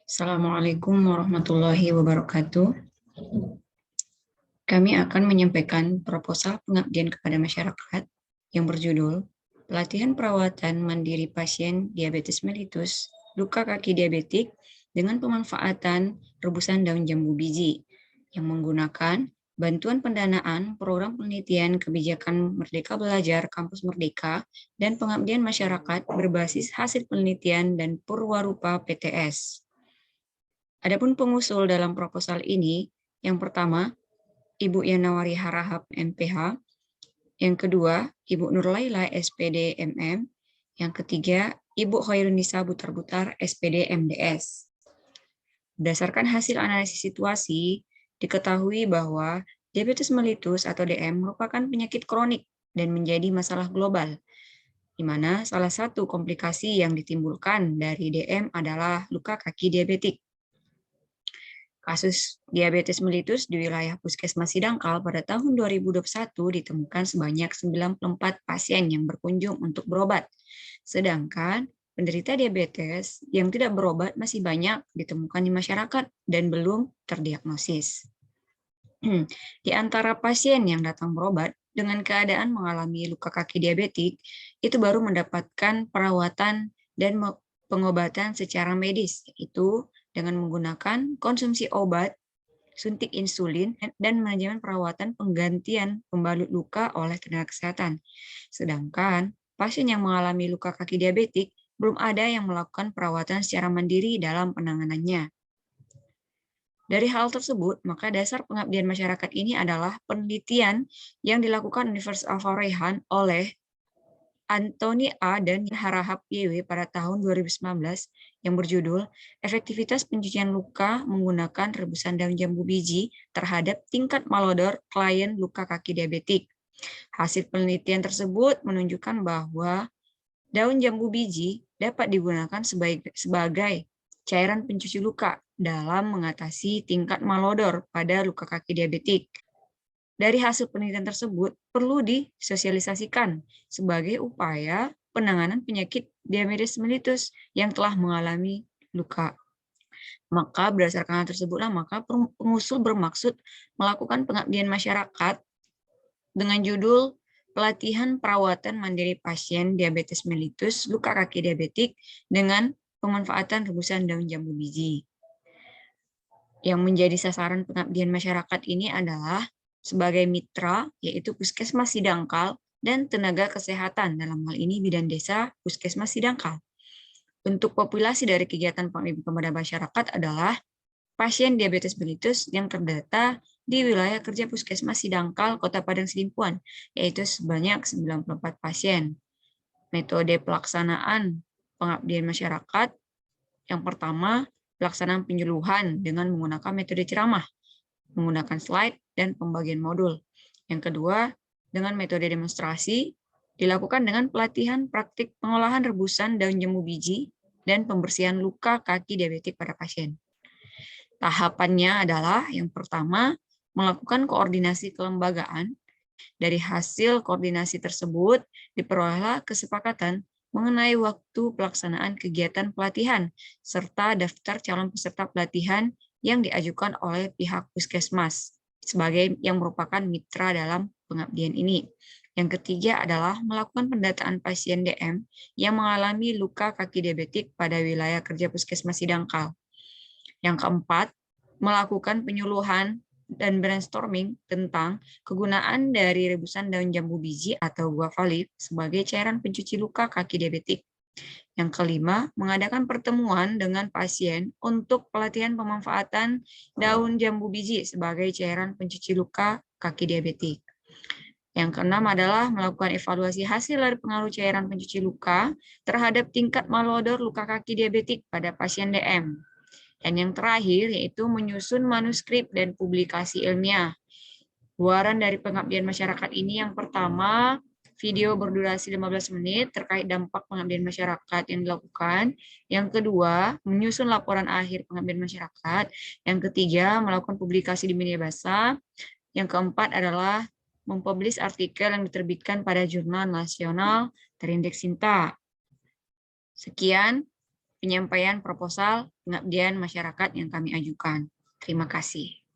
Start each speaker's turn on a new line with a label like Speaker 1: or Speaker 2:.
Speaker 1: Assalamualaikum warahmatullahi wabarakatuh. Kami akan menyampaikan proposal pengabdian kepada masyarakat yang berjudul Pelatihan Perawatan Mandiri Pasien Diabetes Mellitus Luka Kaki Diabetik dengan pemanfaatan rebusan daun jambu biji yang menggunakan bantuan pendanaan program penelitian kebijakan Merdeka Belajar Kampus Merdeka dan pengabdian masyarakat berbasis hasil penelitian dan Purwarupa PTS. Adapun pengusul dalam proposal ini, yang pertama, Ibu Yanawari Harahap, MPH. Yang kedua, Ibu Nurlaila, SPD, MM. Yang ketiga, Ibu Khairunisa Butar-Butar, SPD, MDS. Berdasarkan hasil analisis situasi, diketahui bahwa diabetes mellitus atau DM merupakan penyakit kronik dan menjadi masalah global, di mana salah satu komplikasi yang ditimbulkan dari DM adalah luka kaki diabetik. Kasus diabetes mellitus di wilayah Puskesmas Sidangkal pada tahun 2021 ditemukan sebanyak 94 pasien yang berkunjung untuk berobat. Sedangkan penderita diabetes yang tidak berobat masih banyak ditemukan di masyarakat dan belum terdiagnosis. Di antara pasien yang datang berobat dengan keadaan mengalami luka kaki diabetik, itu baru mendapatkan perawatan dan pengobatan secara medis, yaitu dengan menggunakan konsumsi obat, suntik insulin, dan manajemen perawatan penggantian pembalut luka oleh tenaga kesehatan. Sedangkan pasien yang mengalami luka kaki diabetik belum ada yang melakukan perawatan secara mandiri dalam penanganannya. Dari hal tersebut, maka dasar pengabdian masyarakat ini adalah penelitian yang dilakukan Universitas Al-Farayhan oleh Anthony A. dan Harahap YW pada tahun 2019 yang berjudul Efektivitas Pencucian Luka Menggunakan Rebusan Daun Jambu Biji Terhadap Tingkat Malodor Klien Luka Kaki Diabetik. Hasil penelitian tersebut menunjukkan bahwa daun jambu biji dapat digunakan sebagai cairan pencuci luka dalam mengatasi tingkat malodor pada luka kaki diabetik. Dari hasil penelitian tersebut perlu disosialisasikan sebagai upaya penanganan penyakit diabetes mellitus yang telah mengalami luka. Maka berdasarkan hal tersebutlah maka pengusul bermaksud melakukan pengabdian masyarakat dengan judul Pelatihan Perawatan Mandiri Pasien Diabetes Mellitus Luka Kaki Diabetik dengan pemanfaatan rebusan daun jambu biji. Yang menjadi sasaran pengabdian masyarakat ini adalah sebagai mitra, yaitu Puskesmas Sidangkal dan tenaga kesehatan, dalam hal ini bidan desa Puskesmas Sidangkal. Untuk populasi dari kegiatan pengabdian kepada masyarakat adalah pasien diabetes mellitus yang terdata di wilayah kerja Puskesmas Sidangkal, Kota Padang Sidimpuan, yaitu sebanyak 94 pasien. Metode pelaksanaan pengabdian masyarakat, yang pertama, pelaksanaan penyuluhan dengan menggunakan metode ceramah, menggunakan slide, dan pembagian modul. Yang kedua, dengan metode demonstrasi, dilakukan dengan pelatihan praktik pengolahan rebusan daun jambu biji dan pembersihan luka kaki diabetik pada pasien. Tahapannya adalah yang pertama, melakukan koordinasi kelembagaan. Dari hasil koordinasi tersebut, diperolehlah kesepakatan mengenai waktu pelaksanaan kegiatan pelatihan, serta daftar calon peserta pelatihan yang diajukan oleh pihak puskesmas sebagai yang merupakan mitra dalam pengabdian ini. Yang ketiga adalah melakukan pendataan pasien DM yang mengalami luka kaki diabetik pada wilayah kerja Puskesmas Sidangkal. Yang keempat, melakukan penyuluhan dan brainstorming tentang kegunaan dari rebusan daun jambu biji atau guava leaf sebagai cairan pencuci luka kaki diabetik. Yang kelima, mengadakan pertemuan dengan pasien untuk pelatihan pemanfaatan daun jambu biji sebagai cairan pencuci luka kaki diabetik. Yang keenam adalah melakukan evaluasi hasil dari pengaruh cairan pencuci luka terhadap tingkat malodor luka kaki diabetik pada pasien DM. Dan yang terakhir yaitu menyusun manuskrip dan publikasi ilmiah. Luaran dari pengabdian masyarakat ini yang pertama, video berdurasi 15 menit terkait dampak pengabdian masyarakat yang dilakukan. Yang kedua, menyusun laporan akhir pengabdian masyarakat. Yang ketiga, melakukan publikasi di media basah. Yang keempat adalah mempublish artikel yang diterbitkan pada jurnal nasional terindeks SINTA. Sekian penyampaian proposal pengabdian masyarakat yang kami ajukan. Terima kasih.